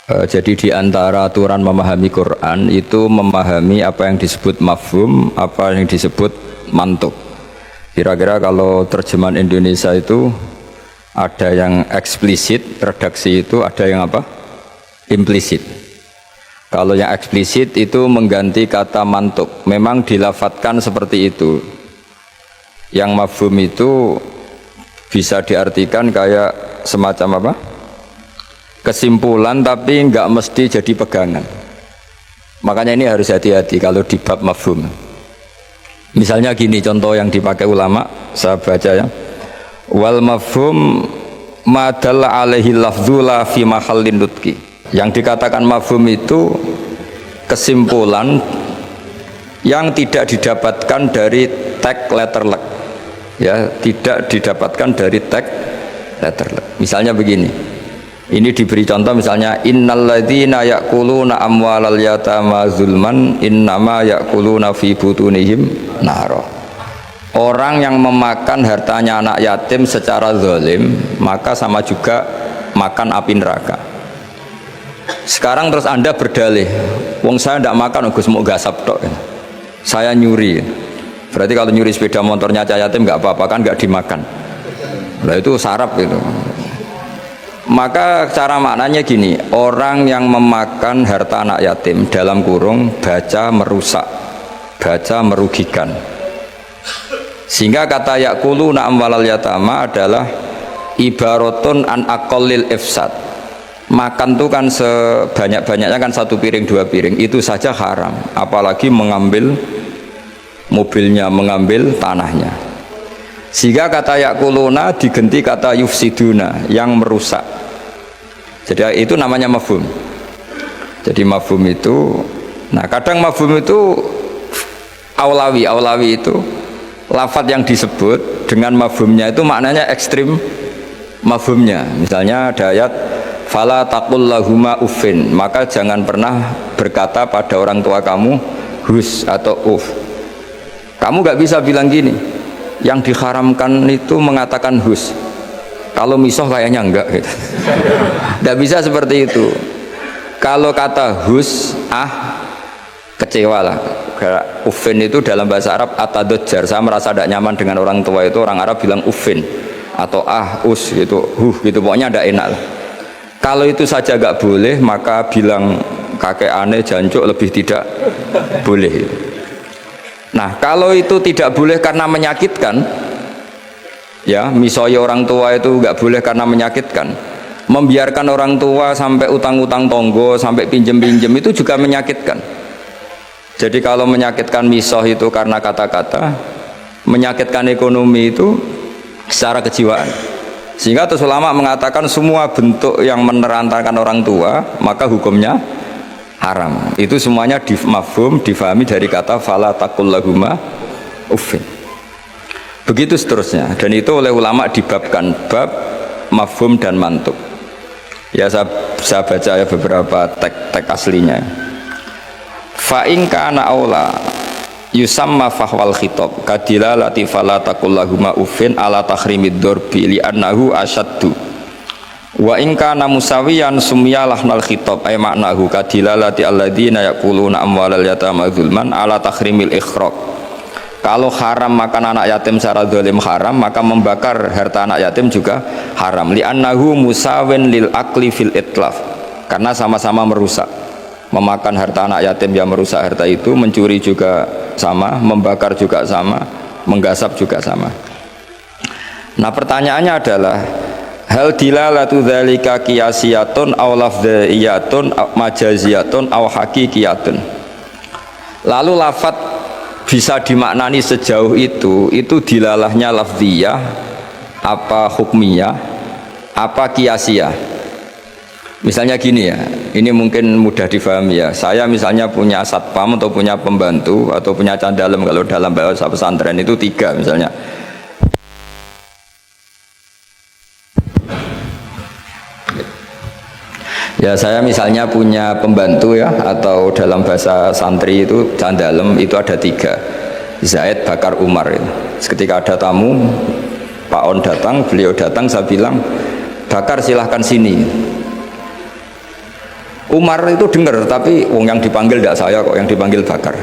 Jadi di antara aturan memahami Quran itu memahami apa yang disebut mafhum, apa yang disebut mantuk. Kira-kira kalau terjemahan Indonesia itu ada yang eksplisit, redaksi itu ada yang apa? Implisit. Kalau yang eksplisit itu mengganti kata mantuk. Memang dilafatkan seperti itu. Yang mafhum itu bisa diartikan kayak semacam apa? Kesimpulan, tapi nggak mesti jadi pegangan. Makanya ini harus hati-hati kalau di bab mafhum. Misalnya gini contoh yang dipakai ulama, saya baca ya. Wal mafhum ma dalla alaihi lafdzu la fi mahallin nutqi. Yang dikatakan mafhum itu kesimpulan yang tidak didapatkan dari teks letterlek. Ya, tidak didapatkan dari teks letterlek. Misalnya begini. Ini diberi contoh misalnya innalladzina ya'kuluna amwalal yatama zulman innama ya'kuluna fi butunihim naro. Orang yang memakan hartanya anak yatim secara zalim maka sama juga makan api neraka. Sekarang terus Anda berdalih, wong saya tidak makan, Gus mau gasap tok. Saya nyuri. Berarti kalau nyuri sepeda motornya cah yatim nggak apa-apa kan, nggak dimakan. Lah itu sarap itu. Maka cara maknanya gini, orang yang memakan harta anak yatim dalam kurung baca merusak, baca merugikan. Sehingga kata yakuluna amwalal yatama adalah ibaratun an aqallil ifsad. Makan tuh kan sebanyak-banyaknya kan satu piring dua piring, itu saja haram. Apalagi mengambil mobilnya, mengambil tanahnya. Sehingga kata yakuluna diganti kata yufsiduna, yang merusak. Jadi itu namanya mafhum. Jadi mafhum itu, nah kadang mafhum itu aulawi itu lafadz yang disebut dengan mafhumnya itu maknanya ekstrim mafhumnya. Misalnya ada ayat fala taqul lahuma uffin, maka jangan pernah berkata pada orang tua kamu hus atau uff. Kamu gak bisa bilang gini, yang diharamkan itu mengatakan hus, kalau misoh kayaknya enggak gitu. Tidak bisa seperti itu. Kalau kata hus, kecewa lah. Ufin itu dalam bahasa Arab atadojjar, saya merasa tidak nyaman dengan orang tua, itu orang Arab bilang ufin atau us gitu, gitu, pokoknya tidak enak lah. Kalau itu saja enggak boleh, maka bilang kakek aneh jancuk lebih tidak boleh. Nah kalau itu tidak boleh karena menyakitkan, ya misalnya orang tua itu nggak boleh karena menyakitkan, membiarkan orang tua sampai utang-utang tonggo, sampai pinjem-pinjem itu juga menyakitkan. Jadi kalau menyakitkan misoh itu karena kata-kata, menyakitkan ekonomi itu secara kejiwaan. Sehingga terus ulama mengatakan semua bentuk yang menerantarkan orang tua maka hukumnya haram. Itu semuanya mafhum, difahami dari kata fala taqul lahuma uffin. Begitu seterusnya, dan itu oleh ulama dibabkan bab mafhum dan mantuk. Ya saya baca ya beberapa teks aslinya. Fa in kana aula yusamma fahwal khitab kadilalati fala taqul lahuma uffin ala tahrimid dzurbi li annahu asyaddu. Wa in kana musawiyan sumyalah nal khitab ay maknahu kadilalati alladzina yaquluna amwalal yatama zulman ala tahrimil ikhraq. Kalau haram makan anak yatim secara zalim haram, maka membakar harta anak yatim juga haram. Li'annahu musawin lil akli fil itlaf. Karena sama-sama merusak. Memakan harta anak yatim yang merusak harta itu, mencuri juga sama, membakar juga sama, menggasap juga sama. Nah pertanyaannya adalah hal dilalatu dzalika qiyasiyatun aw lafdhiyatun majaziyatun aw haqiqiyatun. Lalu lafaz bisa dimaknani sejauh itu dilalahnya lafziyah, apa hukmiyah, apa qiyasiyah. Misalnya gini ya, ini mungkin mudah difahami ya. Saya misalnya punya satpam atau punya pembantu atau punya candalem, kalau dalam bahasa pesantren itu 3 misalnya. Ya saya misalnya punya pembantu ya, atau dalam bahasa santri itu candalem, itu ada 3, Zaid, Bakar, Umar ya. Ketika ada tamu, Pak On datang, beliau datang, saya bilang Bakar silahkan sini. Umar itu dengar, tapi wong yang dipanggil tidak saya kok, yang dipanggil Bakar.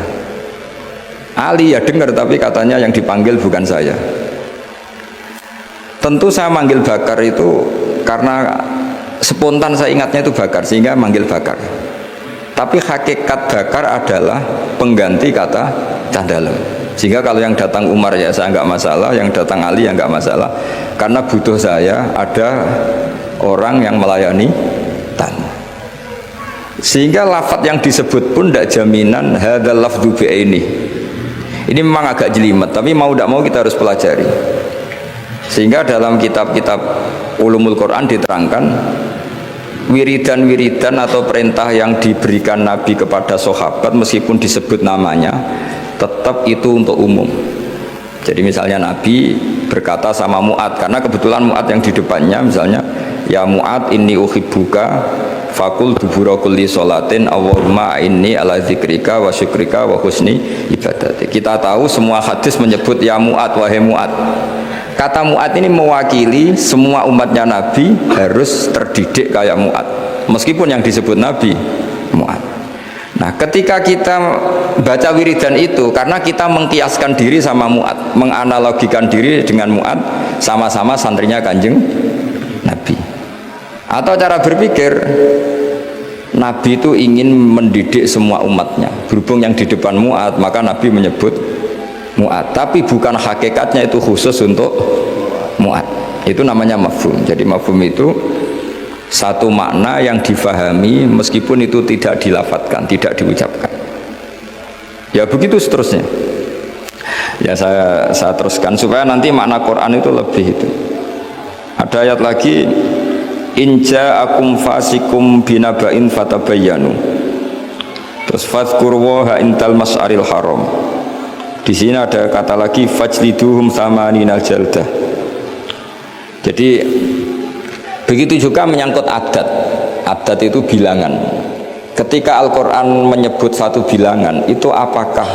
Ali ya dengar, tapi katanya yang dipanggil bukan saya. Tentu saya manggil Bakar itu karena spontan saya ingatnya itu Bakar, sehingga manggil Bakar. Tapi hakikat Bakar adalah pengganti kata Cah Dalem. Sehingga kalau yang datang Umar ya saya nggak masalah, yang datang Ali ya nggak masalah, karena butuh saya ada orang yang melayani tamu. Sehingga lafadz yang disebut pun tidak jaminan hadzal lafdzu bi'aini. Ini memang agak jelimet, tapi mau tidak mau kita harus pelajari. Sehingga dalam kitab-kitab ulumul Quran diterangkan wiridan-wiridan atau perintah yang diberikan Nabi kepada sahabat meskipun disebut namanya tetap itu untuk umum. Jadi misalnya Nabi berkata sama Mu'ad, karena kebetulan Mu'ad yang di depannya misalnya, ya Mu'ad inni uhibbuka fakul dubura kulli sholatin Allahumma inni ala zikrika wa syukrika wa husni ibadati. Kita tahu semua hadis menyebut ya Mu'ad, wahai Mu'ad. Kata Mu'ad ini mewakili semua umatnya Nabi harus terdidik kayak Mu'ad, meskipun yang disebut Nabi Mu'ad. Nah, ketika kita baca wiridan itu, karena kita mengkiaskan diri sama Mu'ad, menganalogikan diri dengan Mu'ad, sama-sama santrinya Kanjeng Nabi. Atau cara berpikir, Nabi itu ingin mendidik semua umatnya. Berhubung yang di depan Mu'ad, maka Nabi menyebut Mu'ad. Tapi bukan hakikatnya itu khusus untuk Mu'ad. Itu namanya mafhum. Jadi mafhum itu satu makna yang difahami meskipun itu tidak dilafatkan, tidak diucapkan. Ya begitu seterusnya. Ya saya teruskan supaya nanti makna Quran itu lebih itu. Ada ayat lagi, in ja'akum fasikum binaba'in fatabayyanu. Terus fadhkurwaha intal mas'aril haram. Di sini ada kata lagi fajliduhum thamaninal jaldah. Jadi begitu juga menyangkut adat. Adat itu bilangan. Ketika Al-Quran menyebut satu bilangan, itu apakah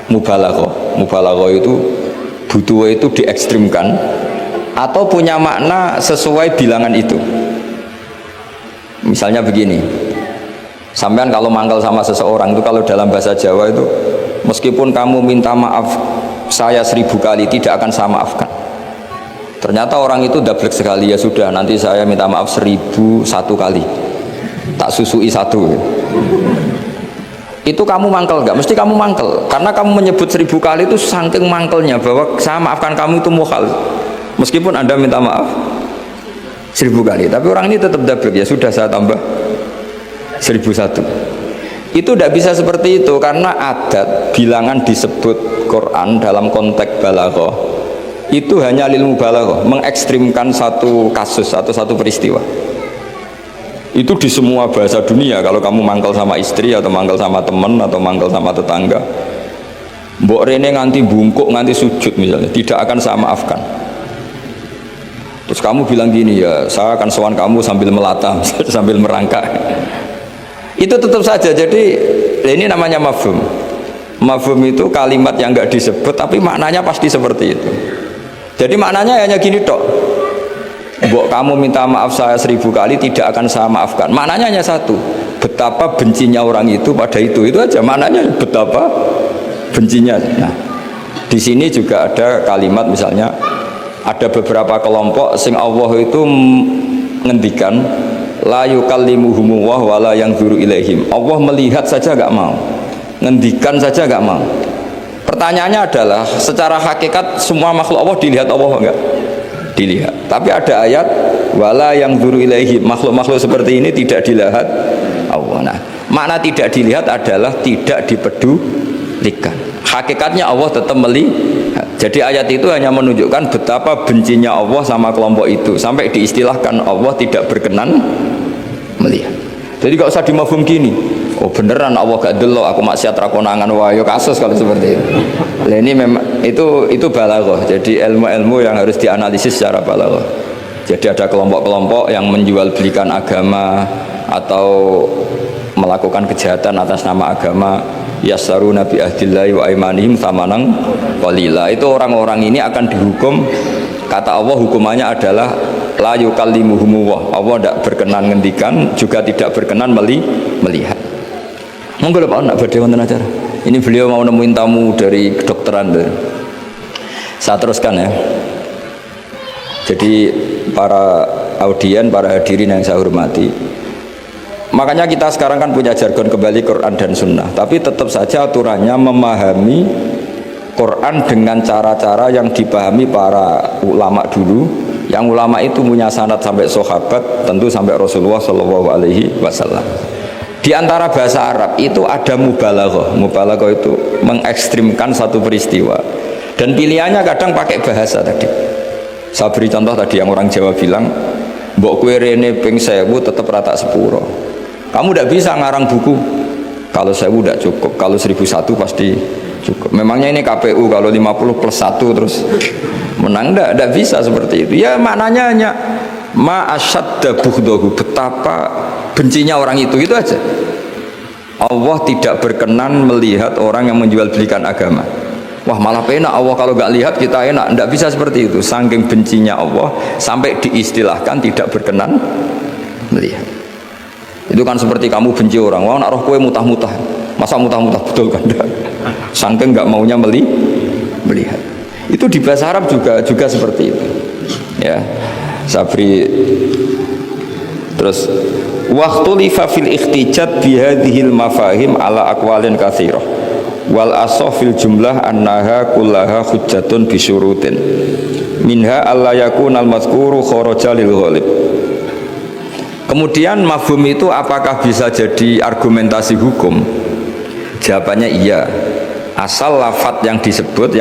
mubalaghah? Mubalaghah itu butuh itu diekstrimkan atau punya makna sesuai bilangan itu. Misalnya begini, sampean kalau mangkal sama seseorang itu, kalau dalam bahasa Jawa itu, meskipun kamu minta maaf saya 1000 kali tidak akan saya maafkan. Ternyata orang itu dablek sekali, ya sudah nanti saya minta maaf 1001 kali, tak susui satu. Itu kamu mangkel nggak? Mesti kamu mangkel, karena kamu menyebut 1000 kali itu saking mangkelnya bahwa saya maafkan kamu itu mukhal. Meskipun Anda minta maaf 1000 kali, tapi orang ini tetap dablek, ya sudah saya tambah 1001. Itu tidak bisa seperti itu, karena adat bilangan disebut Quran dalam konteks balaghah itu hanya lil mubalaghah, mengekstrimkan satu kasus atau satu peristiwa. Itu di semua bahasa dunia. Kalau kamu mangkal sama istri atau mangkal sama teman atau mangkal sama tetangga, mbok rene nganti bungkuk nganti sujud misalnya, tidak akan saya maafkan. Terus kamu bilang gini, ya saya akan sowan kamu sambil melata sambil merangkak. Itu tetap saja. Jadi ini namanya mafhum. Mafhum itu kalimat yang enggak disebut tapi maknanya pasti seperti itu. Jadi maknanya hanya gini tok. Mbok kamu minta maaf saya 1000 kali tidak akan saya maafkan. Maknanya hanya satu. Betapa bencinya orang itu pada itu aja maknanya, betapa bencinya. Nah, di sini juga ada kalimat misalnya ada beberapa kelompok sing Allah itu ngendikan la yukallimuhum wa la yanzuru ilaihim. Allah melihat saja enggak mau. Ngendikan saja enggak mau. Pertanyaannya adalah secara hakikat semua makhluk Allah dilihat Allah enggak? Dilihat. Tapi ada ayat wala yang zuru ilaihi, makhluk-makhluk seperti ini tidak dilihat Allah. Nah, makna tidak dilihat adalah tidak dipedulikan. Hakikatnya Allah tetap melihat. Jadi ayat itu hanya menunjukkan betapa bencinya Allah sama kelompok itu, sampai diistilahkan Allah tidak berkenan melihat. Jadi gak usah dimafhum gini. Oh beneran Allah gak delok, aku maksiat ra konangan, wah yo kasus kalau seperti itu. Nah, ini memang itu balaghah. Jadi ilmu-ilmu yang harus dianalisis secara balaghah. Jadi ada kelompok-kelompok yang menjual belikan agama atau melakukan kejahatan atas nama agama, yasaruna bi ahdillahi wa aimanihim thamanan qalila. Itu orang-orang ini akan dihukum, kata Allah hukumannya adalah la yukallimuhum Allah tidak berkenan ngendikan, juga tidak berkenan melihat. Monggo lho Pak, nak badhe wonten acara. Ini beliau mau nemuin tamu dari kedokteran. Saya teruskan ya. Jadi para audien, para hadirin yang saya hormati, makanya kita sekarang kan punya jargon kembali Quran dan Sunnah, tapi tetap saja aturannya memahami Quran dengan cara-cara yang dipahami para ulama dulu, yang ulama itu punya sanad sampai sahabat, tentu sampai Rasulullah Shallallahu Alaihi Wasallam. Di antara bahasa Arab itu ada mubalaghah. Mubalaghah itu mengekstrimkan satu peristiwa, dan pilihannya kadang pakai bahasa tadi. Saya beri contoh tadi yang orang Jawa bilang, mbok kue rene ping 1000 tetap rata sepuro. Kamu tidak bisa ngarang buku kalau 1000 tidak cukup, kalau 1001 pasti cukup. Memangnya ini KPU kalau 50 plus 1 terus menang? Tidak bisa seperti itu. Ya maknanya hanya ma asyadda bughdahu, betapa bencinya orang itu aja. Allah tidak berkenan melihat orang yang menjual belikan agama. Wah malah penak Allah kalau nggak lihat kita enak. Tidak bisa seperti itu. Saking bencinya Allah sampai diistilahkan tidak berkenan melihat. Itu kan seperti kamu benci orang, wah nak roh kue mutah-mutah, masa mutah-mutah, betul kan? Saking nggak maunya melihat. Itu di bahasa Arab juga seperti itu. Ya, Sabri. Terus waktu lifa fil ikhtijat bihadhil mafahim ala aqwalin katsirah wal asofil jumlah annaha kullaha hujjatun bisyurutin minha alla yakunal mazkuru kharaja lil ghalib. Kemudian mafhum itu apakah bisa jadi argumentasi hukum? Jawabannya iya, asal lafadz yang disebut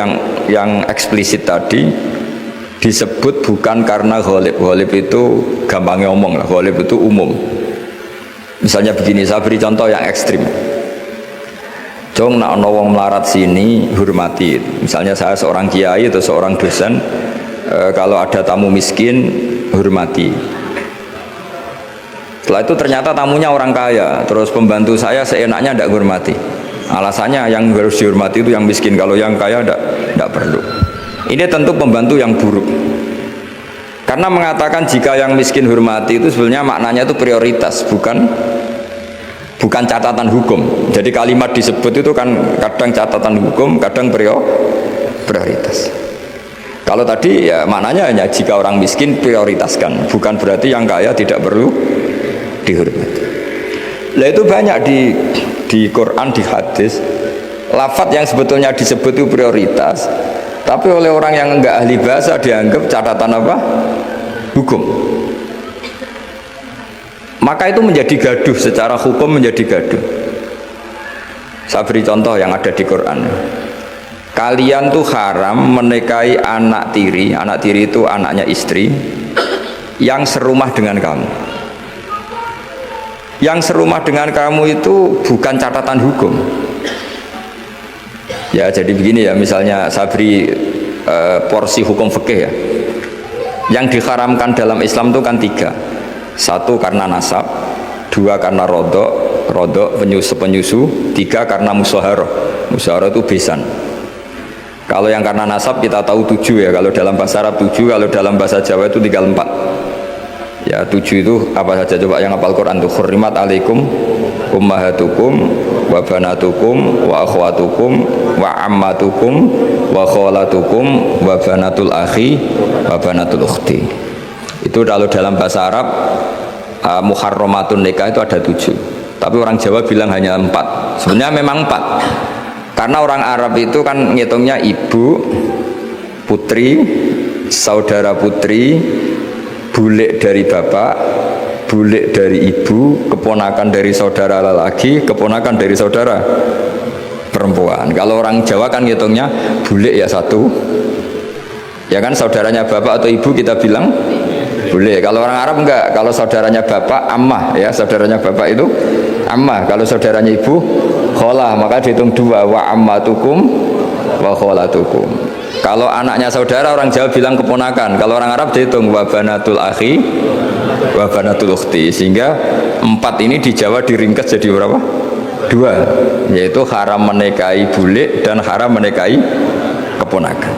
yang eksplisit tadi disebut bukan karena ghalib. Ghalib itu gampangnya omong lah, ghalib itu umum. Misalnya begini, saya beri contoh yang ekstrim. Jong nak ono wong melarat sini hormati. Misalnya saya seorang kiai atau seorang dosen, kalau ada tamu miskin hormati. Setelah itu ternyata tamunya orang kaya, terus pembantu saya seenaknya tidak hormati. Alasannya yang harus dihormati itu yang miskin, kalau yang kaya tidak perlu. Ini tentu pembantu yang buruk. Karena mengatakan jika yang miskin hormati itu sebenarnya maknanya itu prioritas, bukan catatan hukum. Jadi kalimat disebut itu kan kadang catatan hukum, kadang prioritas. Kalau tadi ya maknanya hanya jika orang miskin prioritaskan, bukan berarti yang kaya tidak perlu dihormati. Lah itu banyak di Quran, di hadis, lafadz yang sebetulnya disebut itu prioritas, tapi oleh orang yang enggak ahli bahasa dianggap catatan apa? Hukum. Maka itu menjadi gaduh, secara hukum menjadi gaduh. Saya beri contoh yang ada di Quran. Kalian tuh haram menikahi anak tiri. Anak tiri itu anaknya istri yang serumah dengan kamu. Yang serumah dengan kamu itu bukan catatan hukum. Ya jadi begini ya, misalnya saya beri porsi hukum fikih ya. Yang diharamkan dalam Islam itu kan 3. 1 karena nasab, 2 karena rodok penyusu, 3 karena musaharah. Musaharah itu besan. Kalau yang karena nasab kita tahu 7 ya, kalau dalam bahasa Arab 7, kalau dalam bahasa Jawa itu tinggal 4. Ya 7 itu apa saja coba yang hafal Quran tuh, hurrimat alaikum ummahatukum wa banatukum wa akhwatukum wa ammatukum wa kholatukum wa banatul akhi wa banatul ukhti. Itu kalau dalam bahasa Arab muharramatun nikah itu ada 7, tapi orang Jawa bilang hanya 4. Sebenarnya memang 4 karena orang Arab itu kan ngitungnya ibu, putri, saudara putri, bulik dari bapak, bulik dari ibu, keponakan dari saudara lelaki, keponakan dari saudara perempuan. Kalau orang Jawa kan ngitungnya bulik ya 1, ya kan, saudaranya bapak atau ibu kita bilang bulik. Kalau orang Arab enggak, kalau saudaranya bapak ammah, ya saudaranya bapak itu ammah, kalau saudaranya ibu kholah, maka dihitung 2, wa ammatukum wa kholatukum. Kalau anaknya saudara orang Jawa bilang keponakan, kalau orang Arab dihitung wa banatul akhi wa banatul ukhti. Sehingga 4 ini di Jawa diringkas jadi berapa? 2, yaitu haram menikahi bulik dan haram menikahi keponakan.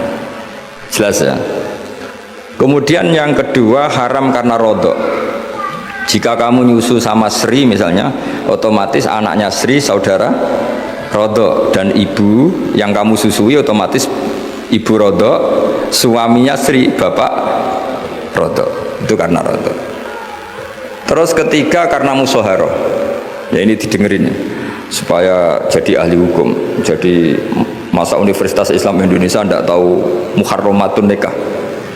Jelas ya? Kemudian yang kedua haram karena rodok. Jika kamu nyusu sama Sri misalnya, otomatis anaknya Sri saudara rodok, dan ibu yang kamu susui otomatis ibu rodok, suaminya Sri bapak rodok. Itu karena rodok. Terus ketiga karena musoharoh. Ya ini didengerin ya, supaya jadi ahli hukum. Jadi masa Universitas Islam Indonesia tidak tahu muharramatun nikah.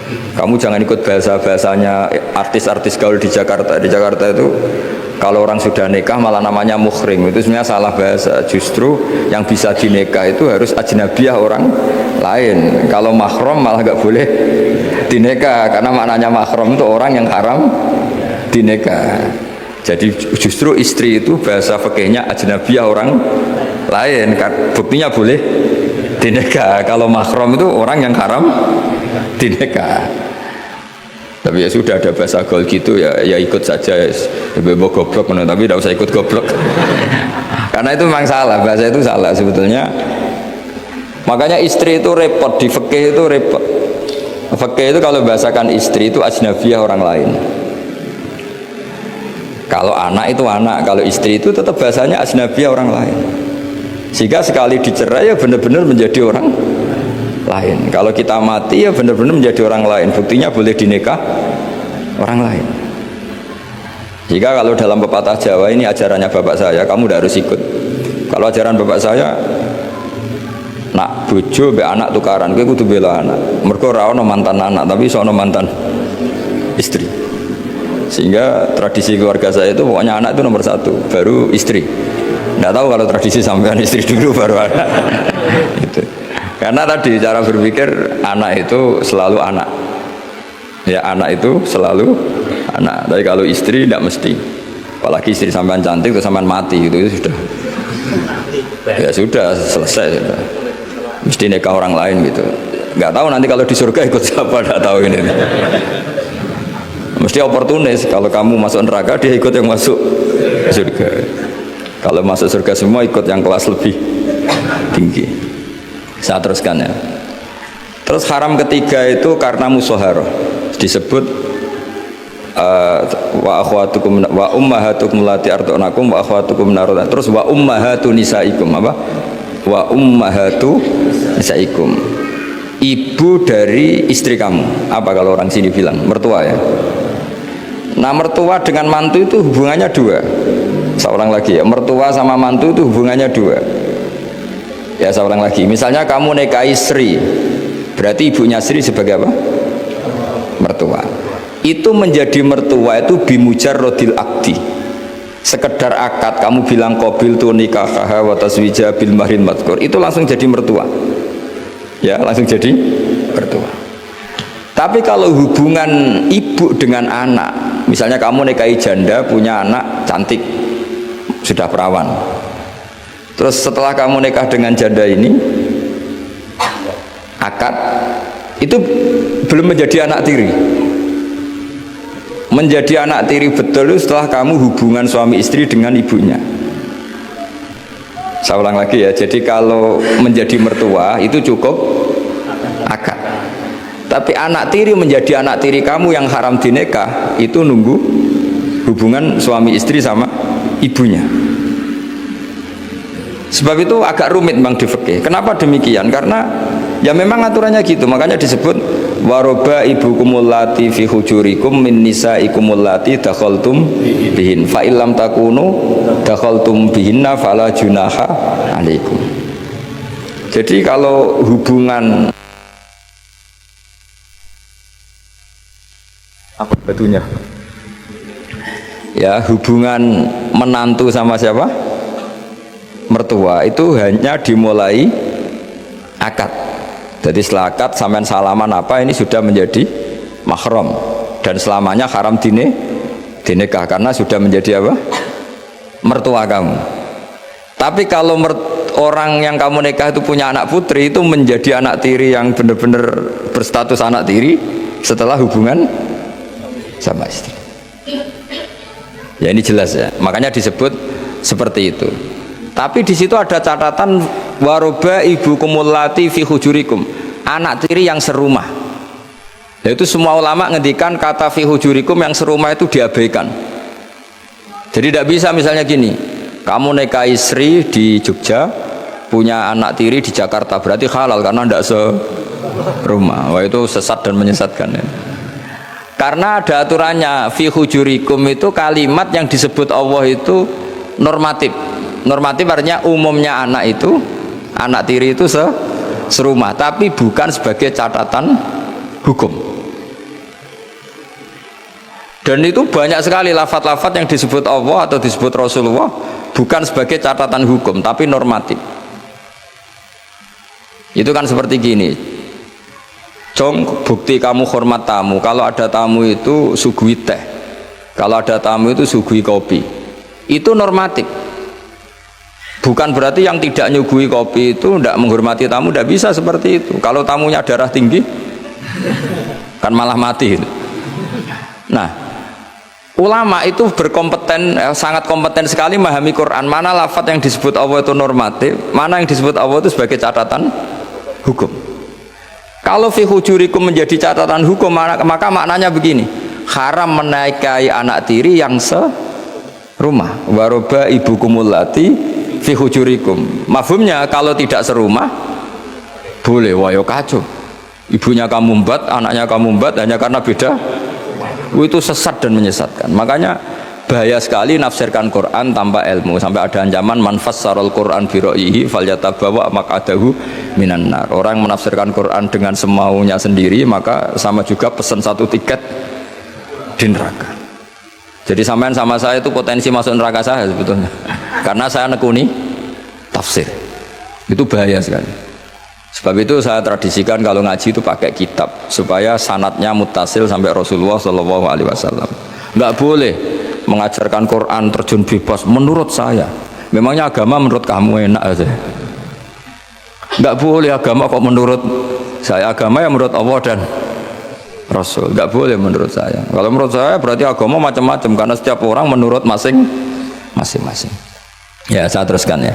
Kamu jangan ikut bahasa-bahasanya artis-artis gaul di Jakarta. Di Jakarta itu kalau orang sudah nikah malah namanya muhrim. Itu sebenarnya salah bahasa. Justru yang bisa dinikah itu harus ajnabiyah orang lain. Kalau mahram malah nggak boleh dinikah, karena maknanya mahram itu orang yang haram dinikah. Jadi justru istri itu bahasa fikihnya ajnabiyah orang lain. Buktinya boleh dinikah. Kalau mahram itu orang yang haram dinikah. Tapi ya sudah ada bahasa gaul gitu ya ikut saja ya, bebo goblok tapi tidak usah ikut goblok. Karena itu memang salah, bahasa itu salah sebetulnya. Makanya istri itu repot, di fikih itu repot. Fikih itu kalau bahasakan istri itu ajnabiyah orang lain. Kalau anak itu anak, kalau istri itu tetap bahasanya ajnabiyah orang lain. Sehingga sekali dicerai ya benar-benar menjadi orang lain. Kalau kita mati ya benar-benar menjadi orang lain. Buktinya boleh dinikah orang lain. Jika kalau dalam pepatah Jawa ini ajarannya bapak saya, kamu tidak harus ikut. Kalau ajaran bapak saya, nak bojo be anak tukaran, kowe kudu bela anak. Mergo ora ono mantan anak, tapi iso ono mantan istri. Sehingga tradisi keluarga saya itu pokoknya anak itu nomor satu, baru istri. Tidak tahu kalau tradisi sampean istri dulu baru anak. Gitu. Karena tadi cara berpikir anak itu selalu anak. Ya anak itu selalu anak. Tapi kalau istri tidak mesti. Apalagi istri sampean cantik terus sampean mati gitu itu sudah. Ya sudah selesai sudah. Mesti nikah orang lain gitu. Nggak tahu nanti kalau di surga ikut siapa, nggak tahu ini. Mesti oportunis. Kalau kamu masuk neraka dia ikut yang masuk surga. Kalau masuk surga semua ikut yang kelas lebih tinggi. Saya teruskan ya. Terus haram ketiga itu karena musoharoh, disebut wa akhwatukum wa ummahatukum lati arda'nakum wa akhwatukum naroda. Terus wa ummahatu nisaikum apa? Wa ummahatu nisaikum, ibu dari istri kamu. Apa kalau orang sini bilang mertua ya. Nah mertua dengan mantu itu hubungannya dua. Seorang lagi ya, mertua sama mantu itu hubungannya dua. Ya seorang lagi, misalnya kamu nikahi Sri, berarti ibunya Sri sebagai apa? Mertua. Itu menjadi mertua itu bimujarrodil akdi. Sekedar akad kamu bilang qabil tu nikahaha wa taswija bil mahrin madkur, itu langsung jadi mertua. Ya langsung jadi mertua. Tapi kalau hubungan ibu dengan anak, misalnya kamu nikahi janda punya anak cantik, sudah perawan. Terus setelah kamu nikah dengan janda ini, akad itu belum menjadi anak tiri. Menjadi anak tiri betul itu setelah kamu hubungan suami istri dengan ibunya. Saya ulang lagi ya. Jadi kalau menjadi mertua itu cukup akad. Tapi anak tiri menjadi anak tiri kamu yang haram dinikah itu nunggu hubungan suami istri sama ibunya. Sebab itu agak rumit memang di fikih. Kenapa demikian? Karena ya memang aturannya gitu. Makanya disebut waroba ibukumul lati fi hujurikum min nisaikumul lati dakhaltum bihin fa illam takunu dakhaltum bihinna fala junaha alaikum. Jadi kalau hubungan apa batunya? Ya hubungan menantu sama siapa? Mertua itu hanya dimulai akad. Jadi setelah akad sampean salaman apa ini sudah menjadi mahram dan selamanya haram dinikah karena sudah menjadi apa? Mertua kamu. Tapi kalau orang yang kamu nikah itu punya anak putri, itu menjadi anak tiri yang benar-benar berstatus anak tiri setelah hubungan sama istri. Ya ini jelas ya. Makanya disebut seperti itu. Tapi di situ ada catatan waroba ibu kumulati fi hujurikum, anak tiri yang serumah. Itu semua ulama ngendikan kata fi hujurikum yang serumah itu diabaikan. Jadi tidak bisa misalnya gini, kamu nikahi Sri di Jogja, punya anak tiri di Jakarta, berarti halal karena tidak serumah. Wah, itu sesat dan menyesatkan ya. Karena ada aturannya, fi hujurikum itu kalimat yang disebut Allah itu normatif. Normatif artinya umumnya anak itu, anak tiri itu serumah, tapi bukan sebagai catatan hukum. Dan itu banyak sekali lafaz-lafaz yang disebut Allah atau disebut Rasulullah bukan sebagai catatan hukum tapi normatif. Itu kan seperti gini, Jong, bukti kamu hormat tamu, kalau ada tamu itu suguhi teh, kalau ada tamu itu suguhi kopi. Itu normatif, bukan berarti yang tidak nyuguhi kopi itu tidak menghormati tamu. Tidak bisa seperti itu. Kalau tamunya darah tinggi kan malah mati. Nah, ulama itu berkompeten, sangat kompeten sekali memahami Quran. Mana lafaz yang disebut Allah itu normatif, mana yang disebut Allah itu sebagai catatan hukum. Kalau fi hujurikum menjadi catatan hukum, maka maknanya begini, haram menikahi anak tiri yang serumah. Waroba ibukumul lati fi hujurikum. Mafhumnya kalau tidak serumah boleh, wayo kacau. Ibunya kamu embat, anaknya kamu embat hanya karena beda. Itu sesat dan menyesatkan. Makanya bahaya sekali nafsirkan Quran tanpa ilmu, sampai ada ancaman man fassarul Quran bi ra'yihi falyatabawa maq'adahu minan nar. Orang menafsirkan Quran dengan semaunya sendiri maka sama juga pesan satu tiket di neraka. Jadi sampean sama saya itu potensi masuk neraka saya sebetulnya. Karena saya nekuni tafsir. Itu bahaya sekali. Sebab itu saya tradisikan kalau ngaji itu pakai kitab supaya sanadnya muttasil sampai Rasulullah SAW. Nggak boleh mengajarkan Quran terjun bebas menurut saya. Memangnya agama menurut kamu enak aja. Nggak boleh agama kok menurut saya. Agama yang menurut Allah dan Rasul. Nggak boleh menurut saya. Kalau menurut saya berarti agama macam-macam karena setiap orang menurut masing-masing. Ya, saya teruskan ya.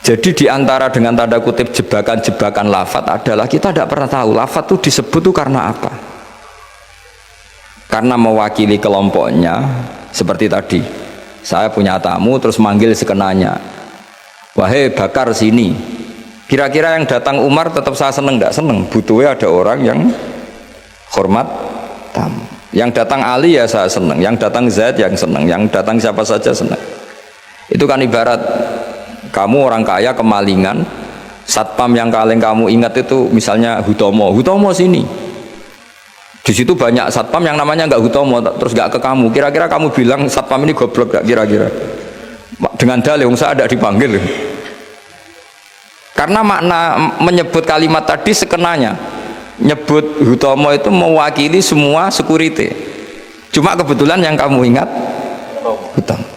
Jadi diantara dengan tanda kutip jebakan-jebakan lafaz adalah kita tidak pernah tahu lafaz itu disebut itu karena apa. Karena mewakili kelompoknya, seperti tadi saya punya tamu terus manggil sekenanya, wahai Bakar sini. Kira-kira yang datang Umar tetap saya seneng tidak seneng, butuhnya ada orang yang hormat tamu. Yang datang Ali ya saya seneng, yang datang Zaid yang seneng, yang datang siapa saja seneng. Itu kan ibarat kamu orang kaya kemalingan, satpam yang paling kamu ingat itu misalnya Hutomo sini. Di situ banyak satpam yang namanya nggak Hutomo, terus nggak ke kamu. Kira-kira kamu bilang satpam ini goblok nggak kira-kira? Dengan dalih, saya ada dipanggil. Karena makna menyebut kalimat tadi sekenanya. Nyebut Hutomo itu mewakili semua security. Cuma kebetulan yang kamu ingat Hutomo.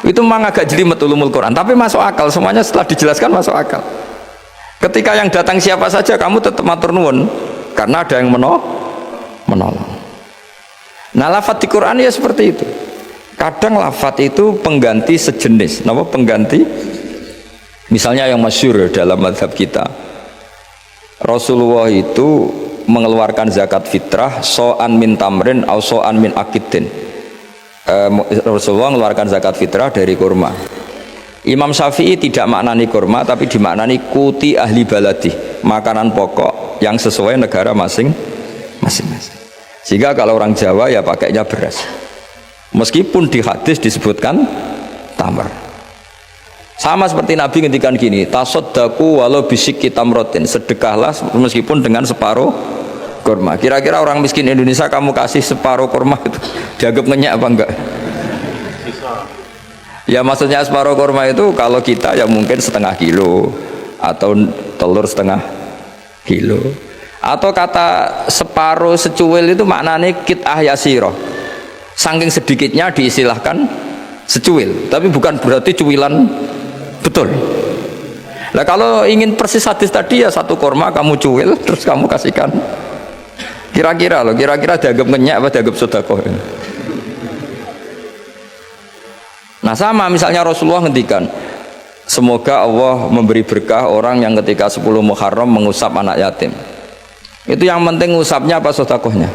Itu memang agak jelimet ulumul Quran, tapi masuk akal, semuanya setelah dijelaskan masuk akal. Ketika yang datang siapa saja kamu tetap matur nuwun karena ada yang menolong. Nah, lafaz di Quran ya seperti itu. Kadang lafaz itu pengganti sejenis, nama pengganti. Misalnya yang masyhur dalam mazhab kita, Rasulullah itu mengeluarkan zakat fitrah so'an min tamrin au so'an min akidin. Rasulullah mengeluarkan zakat fitrah dari kurma. Imam Syafi'i tidak maknani kurma tapi dimaknani kuti ahli baladi, makanan pokok yang sesuai negara masing-masing. Sehingga kalau orang Jawa ya pakainya beras, meskipun di hadis disebutkan tamar. Sama seperti Nabi ngendikan gini, tasaddaku walau bisyikki tamrotin, sedekahlah meskipun dengan separuh kurma. Kira-kira orang miskin Indonesia kamu kasih separuh kurma itu dianggap ngenyak apa enggak? Ya maksudnya separuh kurma itu kalau kita ya mungkin setengah kilo atau telur setengah kilo. Atau kata separuh secuil itu maknanya kit'ah yasiroh, saking sedikitnya diistilahkan secuil, tapi bukan berarti cuilan betul. Nah kalau ingin persis hadis tadi ya satu kurma kamu cuil terus kamu kasihkan. Kira-kira loh, kira-kira dianggap ngenyak apa dianggap sedekah. Nah sama misalnya Rasulullah ngendikan, semoga Allah memberi berkah orang yang ketika 10 Muharram mengusap anak yatim. Itu yang penting usapnya apa sedekahnya.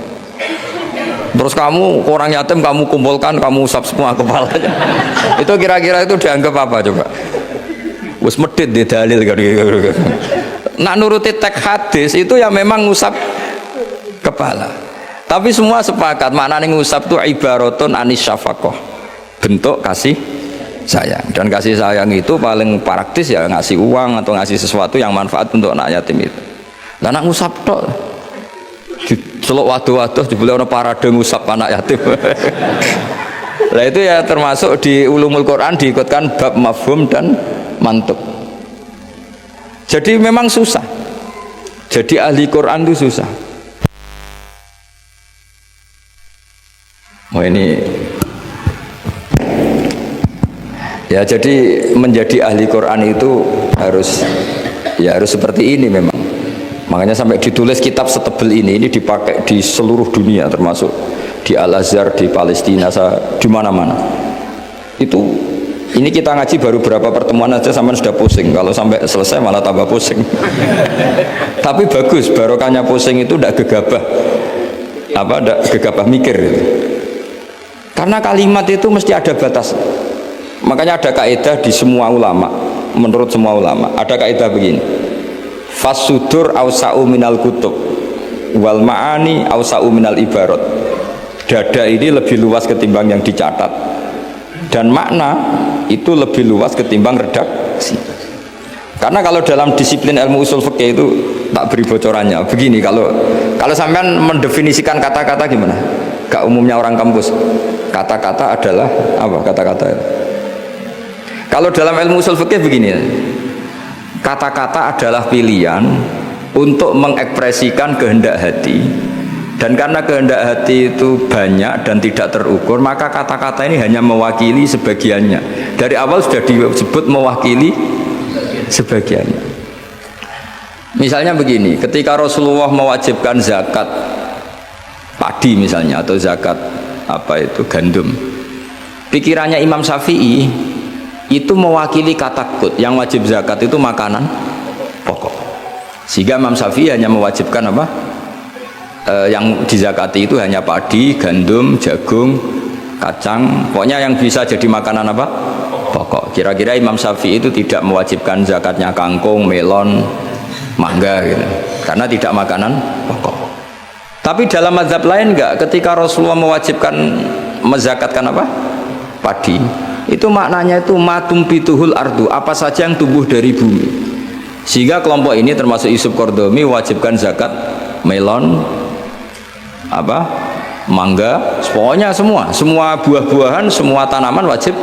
Terus kamu orang yatim kamu kumpulkan, kamu usap semua kepalanya. Itu kira-kira itu dianggap apa coba? Wis medit di dalil kan. Nak nuruti teks hadis itu ya memang ngusap kepala. Tapi semua sepakat maknanya ngusap itu ibaratun anis syafaqah. Bentuk kasih sayang. Dan kasih sayang itu paling praktis ya ngasih uang atau ngasih sesuatu yang manfaat untuk anak yatim itu. Lah nak ngusap tok. Selok waduh-waduh dibeli orang parade ngusap anak yatim. Nah itu ya termasuk di ulumul Quran diikutkan bab mafhum dan mantuk. Jadi memang susah. Jadi ahli Quran itu susah. Oh ini ya, jadi menjadi ahli Quran itu harus seperti ini memang. Makanya sampai ditulis kitab setebel ini dipakai di seluruh dunia, termasuk di Al-Azhar, di Palestina, di mana-mana. Ini kita ngaji baru berapa pertemuan aja sampai sudah pusing. Kalau sampai selesai malah tambah pusing. Tapi bagus, barokahnya pusing itu tidak gegabah. Tidak gegabah mikir. Karena kalimat itu mesti ada batas. Makanya ada kaidah di semua ulama, menurut semua ulama, ada kaidah begini. Fasudur ausa'u minal kutub wal ma'ani ausa'u minal ibarat. Dada ini lebih luas ketimbang yang dicatat, dan makna itu lebih luas ketimbang redaksi. Karena kalau dalam disiplin ilmu usul fikih itu tak beri bocorannya begini, kalau sampean mendefinisikan kata-kata gimana? Gak umumnya orang kampus, kata-kata adalah apa? Kata-kata kalau dalam ilmu usul fikih begini, kata-kata adalah pilihan untuk mengekspresikan kehendak hati, dan karena kehendak hati itu banyak dan tidak terukur, maka kata-kata ini hanya mewakili sebagiannya. Dari awal sudah disebut mewakili sebagiannya. Misalnya begini, ketika Rasulullah mewajibkan zakat padi misalnya, atau zakat gandum, pikirannya Imam Syafi'i itu mewakili kata kut, yang wajib zakat itu makanan pokok, sehingga Imam Syafi'i hanya mewajibkan yang dizakati itu hanya padi, gandum, jagung, kacang, pokoknya yang bisa jadi makanan pokok. Kira-kira Imam Syafi'i itu tidak mewajibkan zakatnya kangkung, melon, mangga gitu, karena tidak makanan pokok. Tapi dalam mazhab lain enggak, ketika Rasulullah mewajibkan menzakatkan padi, itu maknanya itu matum pituhul ardu, apa saja yang tumbuh dari bumi. Sehingga kelompok ini termasuk Yusuf Qardomi wajibkan zakat melon, mangga, pokoknya semua buah-buahan, semua tanaman wajib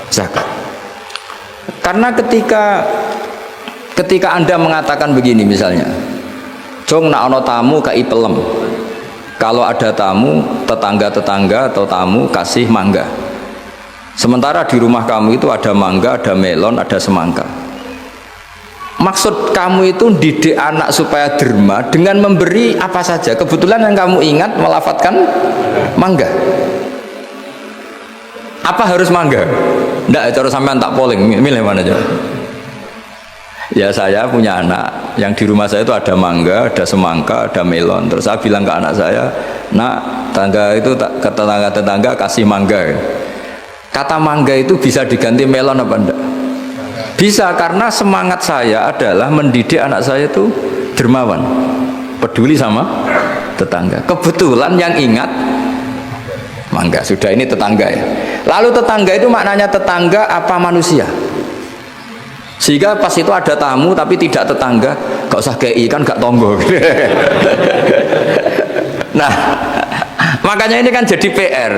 zakat. Karena ketika Anda mengatakan begini misalnya, jong nak ono tamu kai pelem, kalau ada tamu, tetangga-tetangga atau tamu kasih mangga. Sementara di rumah kamu itu ada mangga, ada melon, ada semangka. Maksud kamu itu didik anak supaya derma dengan memberi apa saja. Kebetulan yang kamu ingat melafadzkan mangga. Apa harus mangga? Enggak, cara sampean tak polling, milih mana aja. Ya saya punya anak, yang di rumah saya itu ada mangga, ada semangka, ada melon. Terus saya bilang ke anak saya, nak, ke tetangga kasih mangga. Kata mangga itu bisa diganti melon apa enggak? Bisa, karena semangat saya adalah mendidik anak saya itu dermawan, peduli sama tetangga. Kebetulan yang ingat mangga, sudah ini tetangga ya. Lalu tetangga itu maknanya tetangga apa manusia? Sehingga pas itu ada tamu tapi tidak tetangga, gak usah kei kan gak tonggo. Nah, makanya ini kan jadi PR.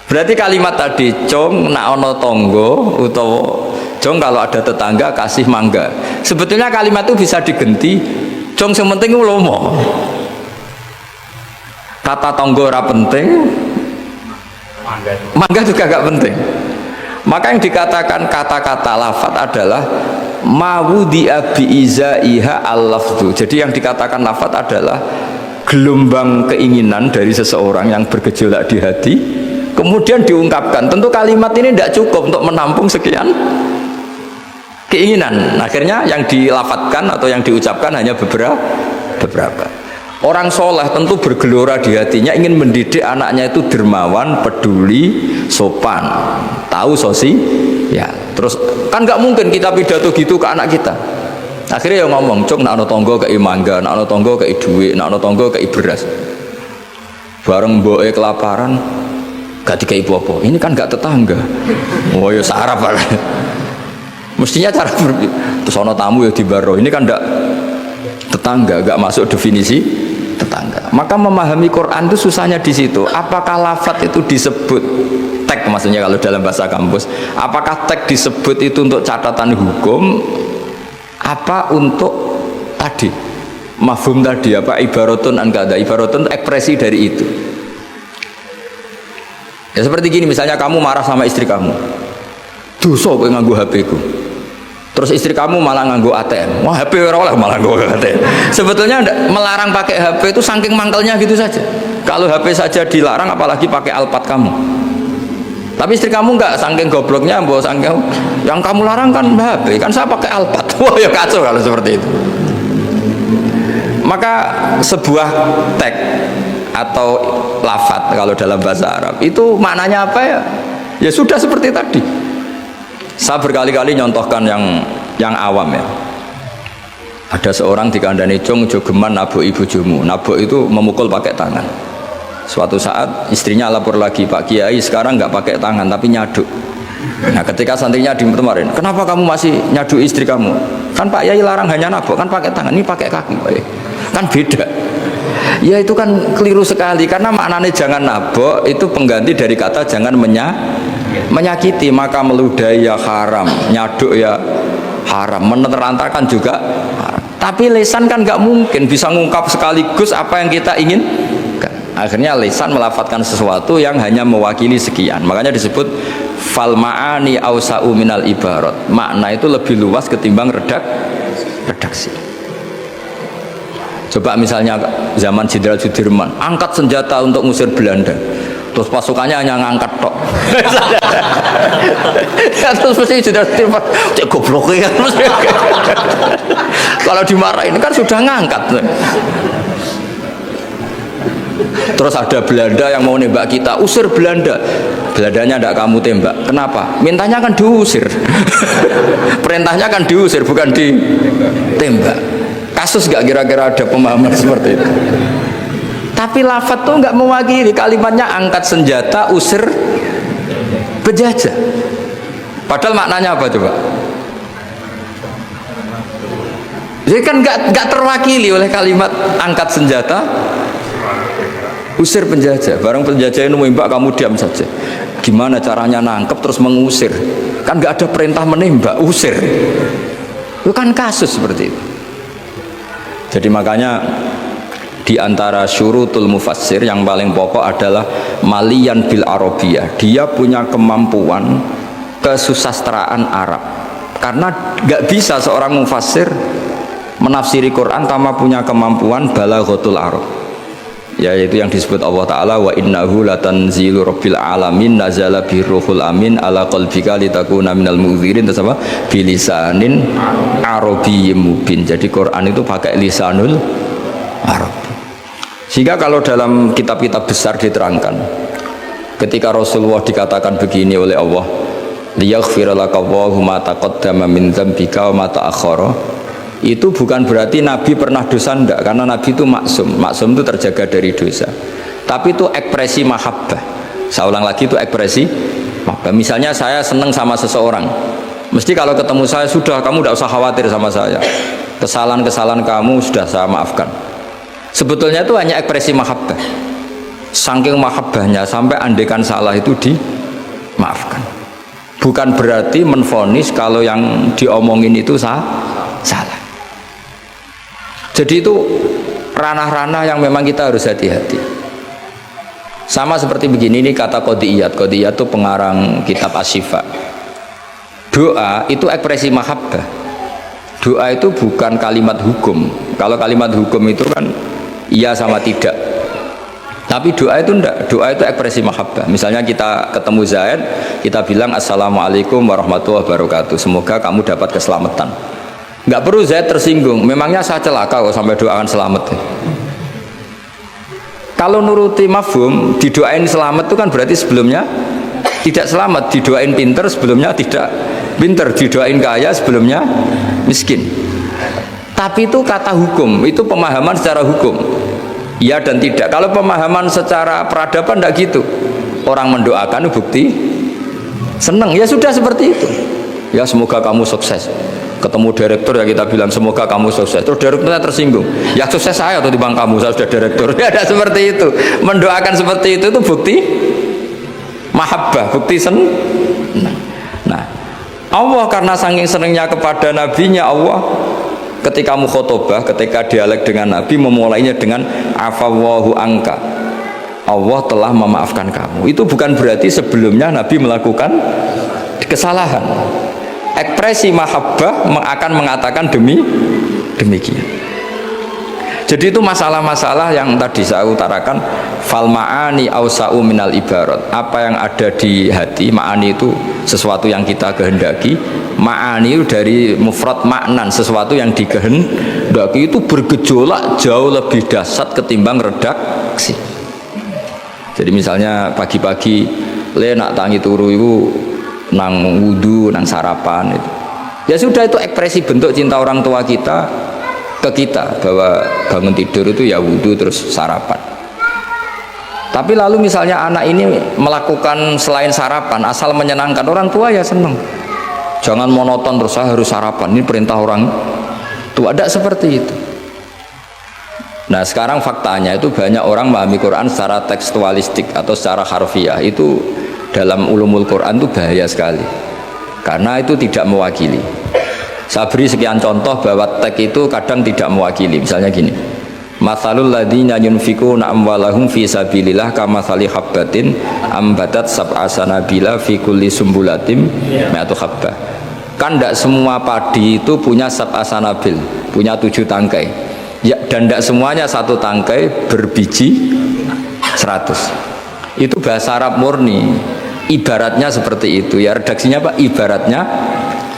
Berarti kalimat tadi cong nak ono tonggo utawa cong kalau ada tetangga kasih mangga, sebetulnya kalimat itu bisa diganti cong sementing ulomo, kata tonggo ora penting, mangga juga gak penting. Maka yang dikatakan kata-kata lafat adalah mawudi'a bi'izaiha al-lafdu. Jadi yang dikatakan lafat adalah gelombang keinginan dari seseorang yang bergejolak di hati, kemudian diungkapkan. Tentu kalimat ini tidak cukup untuk menampung sekian keinginan. Akhirnya yang dilafatkan atau yang diucapkan hanya beberapa beberapa. Orang soleh tentu bergelora di hatinya ingin mendidik anaknya itu dermawan, peduli, sopan, tahu sosi. Ya, terus kan nggak mungkin kita pidato gitu ke anak kita. Akhirnya yang ngomong, cuk nak ono tonggo kei mangga, nak ono tonggo kei duit, nak ono tonggo kei beras. Bareng mboke kelaparan, gak dikei apa-apa. Ini kan gak tetangga. Oh ya sarap lah. Mestinya cara terus ono tamu ya dibaro. Ini kan gak tetangga, gak masuk definisi tetangga. Maka memahami Quran itu susahnya di situ. Apakah lafadz itu disebut tag, maksudnya kalau dalam bahasa kampus, apakah tag disebut itu untuk catatan hukum, apa untuk tadi mafhum tadi, apa ibaratun an kada, ibaratun ekspresi dari itu. Ya seperti gini, misalnya kamu marah sama istri kamu, dosa kowe nganggo HP ku. Terus istri kamu malah nganggo ATM. Wah, HP ora oleh malah nganggo ATM. Sebetulnya melarang pakai HP itu saking mangkelnya gitu saja. Kalau HP saja dilarang, apalagi pakai Alphard kamu. Tapi istri kamu enggak, saking gobloknya, mbok saking yang kamu larang kan HP, kan saya pakai Alphard. Wah, ya kacau kalau seperti itu. Maka sebuah tag atau lafadz kalau dalam bahasa Arab itu maknanya apa ya? Ya sudah seperti tadi. Saya berkali-kali nyontohkan yang awam ya. Ada seorang dikandani cung jogeman nabok ibu jumu. Nabok itu memukul pakai tangan. Suatu saat istrinya lapor lagi, Pak Kiai sekarang nggak pakai tangan tapi nyaduk. Nah ketika santrinya dimarahin, kenapa kamu masih nyaduk istri kamu? Kan Pak Kiai larang hanya nabok, kan pakai tangan, ini pakai kaki Pak Kiai. Kan beda. Ya itu kan keliru sekali, karena maknanya jangan nabok itu pengganti dari kata jangan menyakiti. Maka meludahi ya haram, nyaduk ya haram, menerantarkan juga haram. Tapi lisan kan nggak mungkin bisa ngungkap sekaligus apa yang kita ingin. Akhirnya lisan melafatkan sesuatu yang hanya mewakili sekian. Makanya disebut fal ma'ani ausa'u minal ibarat. Makna itu lebih luas ketimbang redaksi. Coba misalnya zaman Jenderal Sudirman angkat senjata untuk ngusir Belanda, terus pasukannya hanya ngangkat tok. Ya, terus mesti Jenderal Sudirman cek goblok ya. Kalau dimarahin kan sudah ngangkat. Terus ada Belanda yang mau nembak kita, usir Belanda. Belandanya tidak kamu tembak. Kenapa? Mintanya kan diusir. Perintahnya kan diusir, bukan ditembak. Kasus gak kira-kira ada pemahaman seperti itu? Tapi lafadz tuh nggak mewakili, kalimatnya angkat senjata, usir penjajah. Padahal maknanya apa coba? Jadi kan nggak terwakili oleh kalimat angkat senjata, usir penjajah. Barang penjajah ini menembak, kamu diam saja. Gimana caranya nangkep terus mengusir? Kan nggak ada perintah menembak, usir. Itu kan kasus seperti itu. Jadi makanya di antara syurutul mufassir yang paling pokok adalah maliyan bil arabiyah. Dia punya kemampuan kesusastraan Arab. Karena nggak bisa seorang mufassir menafsiri Quran tanpa punya kemampuan balaghatul Arab. Yaitu yang disebut Allah Ta'ala wa innahu latanzilu rabbil alamin nazala biruhul amin ala qalbika litakuna minal mu'dzirin, terus apa? Bilisanin arabiyyin mubin. Jadi Quran itu pakai lisanul Arab. Sehingga kalau dalam kitab-kitab besar diterangkan, ketika Rasulullah dikatakan begini oleh Allah, liyaghfira laka Allahu ma taqaddama min dzambika wa ma ta'akhkhara, itu bukan berarti Nabi pernah dosa, enggak, karena Nabi itu maksum. Maksum itu terjaga dari dosa. Tapi itu ekspresi mahabbah. Saya ulang lagi, itu ekspresi mahabbah. Misalnya saya senang sama seseorang, mesti kalau ketemu saya, sudah kamu tidak usah khawatir sama saya, kesalahan-kesalahan kamu sudah saya maafkan. Sebetulnya itu hanya ekspresi mahabbah. Saking mahabbahnya sampai andekan salah itu dimaafkan. Bukan berarti menvonis kalau yang diomongin itu salah. Jadi itu ranah-ranah yang memang kita harus hati-hati. Sama seperti begini, ini kata Qodiyat. Qodiyat itu pengarang kitab Asy-Syifa. Doa itu ekspresi mahabbah. Doa itu bukan kalimat hukum. Kalau kalimat hukum itu kan iya sama tidak. Tapi doa itu enggak. Doa itu ekspresi mahabbah. Misalnya kita ketemu Zaid, kita bilang assalamualaikum warahmatullahi wabarakatuh, semoga kamu dapat keselamatan. Nggak perlu Zaid tersinggung. Memangnya saya celaka kok sampai doakan selamat. Kalau nuruti mafhum, didoain selamat itu kan berarti sebelumnya tidak selamat, didoain pinter sebelumnya tidak pinter, didoain kaya sebelumnya miskin. Tapi itu kata hukum, itu pemahaman secara hukum. Iya dan tidak. Kalau pemahaman secara peradaban tidak gitu. Orang mendoakan bukti senang, ya sudah seperti itu. Ya semoga kamu sukses. Ketemu direktur ya kita bilang semoga kamu sukses. Terus direkturnya tersinggung. Ya sukses saya atau dibang kamu, saya sudah direktur. Ya ada seperti itu. Mendoakan seperti itu bukti mahabbah, bukti senang. Nah, Allah karena saking senangnya kepada nabinya Allah ketika mukhotobah, ketika dialek dengan Nabi memulainya dengan afawwahu angka. Allah telah memaafkan kamu. Itu bukan berarti sebelumnya Nabi melakukan kesalahan. Ekspresi mahabbah akan mengatakan demikian. Jadi itu masalah-masalah yang tadi saya utarakan. Fal ma'ani awsa'u minal ibarat. Apa yang ada di hati, ma'ani itu sesuatu yang kita kehendaki. Ma'ani itu dari mufrad maknan, sesuatu yang dikehendaki itu bergejolak jauh lebih dahsyat ketimbang redaksi. Jadi misalnya pagi-pagi le nak tangi turu itu nang wudu, nang sarapan itu. Ya sudah, itu ekspresi bentuk cinta orang tua kita ke kita, bahwa bangun tidur itu ya wudu terus sarapan. Tapi lalu misalnya anak ini melakukan selain sarapan asal menyenangkan orang tua, ya senang. Jangan monoton terus saya harus sarapan, ini perintah orang tua. Tidak seperti itu. Nah sekarang faktanya itu banyak orang memahami Quran secara tekstualistik atau secara harfiah. Itu dalam ulumul Quran itu bahaya sekali karena itu tidak mewakili. Saya beri sekian contoh bahwa teks itu kadang tidak mewakili. Misalnya gini, matsalul ladzina yunfikuna amwalahum fi sabilillah kamatsali habbatin ambatat sab'a sanabila fi kulli sumbulatin mi'atu habbah. Kan tidak semua padi itu punya sab'a sanabil, punya 7 tangkai ya, dan tidak semuanya satu tangkai berbiji 100. Itu bahasa Arab murni. Ibaratnya seperti itu ya, redaksinya Pak, ibaratnya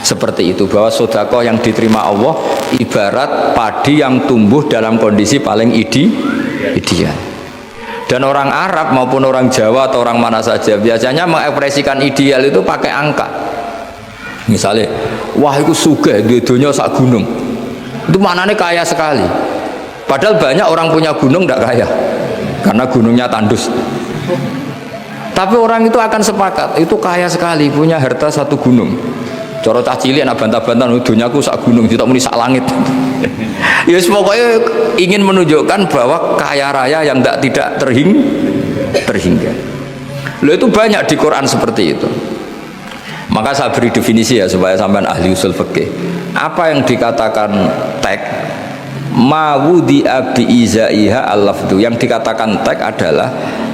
seperti itu, bahwa sedekah yang diterima Allah ibarat padi yang tumbuh dalam kondisi paling ideal. Dan orang Arab maupun orang Jawa atau orang mana saja biasanya mengekspresikan ideal itu pakai angka. Misalnya, wah itu sugih dunya sak gunung, itu maknanya kaya sekali. Padahal banyak orang punya gunung tidak kaya karena gunungnya tandus. Tapi orang itu akan sepakat, itu kaya sekali, punya harta 1 gunung. Coro cah cilik anak bantah-bantah, dunyaku sak gunung, tidak muni sak langit. Ya pokoknya ingin menunjukkan bahwa kaya raya yang tidak terhingga. Loh itu banyak di Quran seperti itu. Maka saya beri definisi ya supaya sampean ahli usul fikih. Apa yang dikatakan tek mawudi abi izaiha al-lafdu, yang dikatakan tek adalah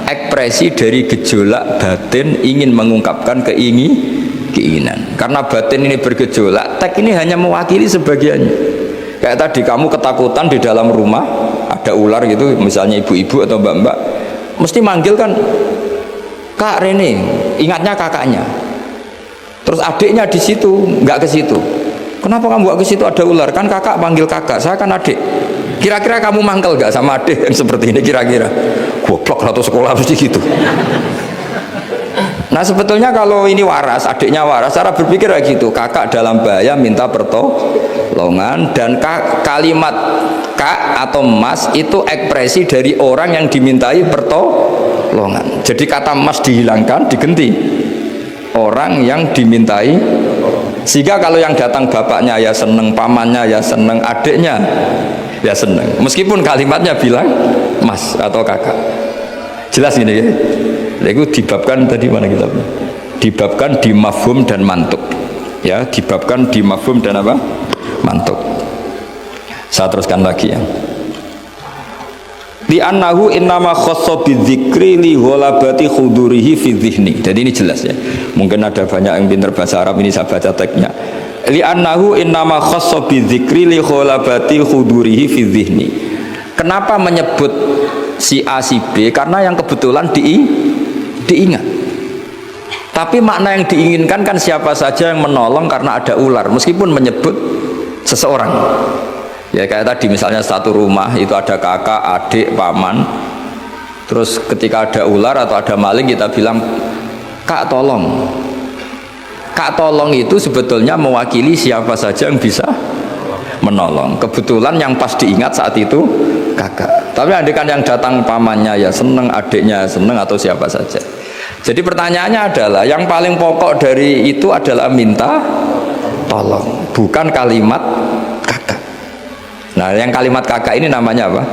ekspresi dari gejolak batin ingin mengungkapkan keinginan. Karena batin ini bergejolak, tek ini hanya mewakili sebagiannya. Kayak tadi kamu ketakutan di dalam rumah ada ular gitu, misalnya ibu-ibu atau mbak-mbak mesti manggil kan, Kak Rene, ingatnya kakaknya. Terus adiknya di situ nggak ke situ. Kenapa kamu nggak ke situ, ada ular? Kan kakak panggil kakak, saya kan adik. Kira-kira kamu mangkel gak sama adik yang seperti ini? Kira-kira goblok atau sekolah mesti gitu. Nah sebetulnya kalau ini waras, adiknya waras, cara berpikir kayak gitu. Kakak dalam bahaya minta pertolongan, dan kalimat kak atau mas itu ekspresi dari orang yang dimintai pertolongan. Jadi kata mas dihilangkan, diganti orang yang dimintai. Sehingga kalau yang datang bapaknya ya seneng, pamannya ya seneng, adiknya ya seneng, meskipun kalimatnya bilang mas atau kakak. Jelas gini ya. Itu dibabkan tadi mana kitabnya? Dibabkan di mafhum dan mantuk. Ya, dibabkan di mafhum dan apa? Mantuk. Saya teruskan lagi ya. Li annahu innama khassa bidzikri li ghalabati khudurihi fi dzihni. Jadi ini jelas ya. Mungkin ada banyak yang pintar bahasa Arab, ini saya baca teksnya. Li annahu innama khassa bidzikri li ghalabati khudurihi fi dzihni. Kenapa menyebut si A si B? Karena yang kebetulan diingat. Tapi makna yang diinginkan kan siapa saja yang menolong karena ada ular, meskipun menyebut seseorang. Ya kayak tadi misalnya satu rumah itu ada kakak, adik, paman. Terus ketika ada ular atau ada maling kita bilang, "Kak tolong." Kak tolong itu sebetulnya mewakili siapa saja yang bisa menolong. Kebetulan yang pas diingat saat itu kakak. Tapi andaikan yang datang pamannya ya seneng, adiknya seneng atau siapa saja. Jadi pertanyaannya adalah yang paling pokok dari itu adalah minta tolong, bukan kalimat kakak. Nah, yang kalimat kakak ini namanya apa?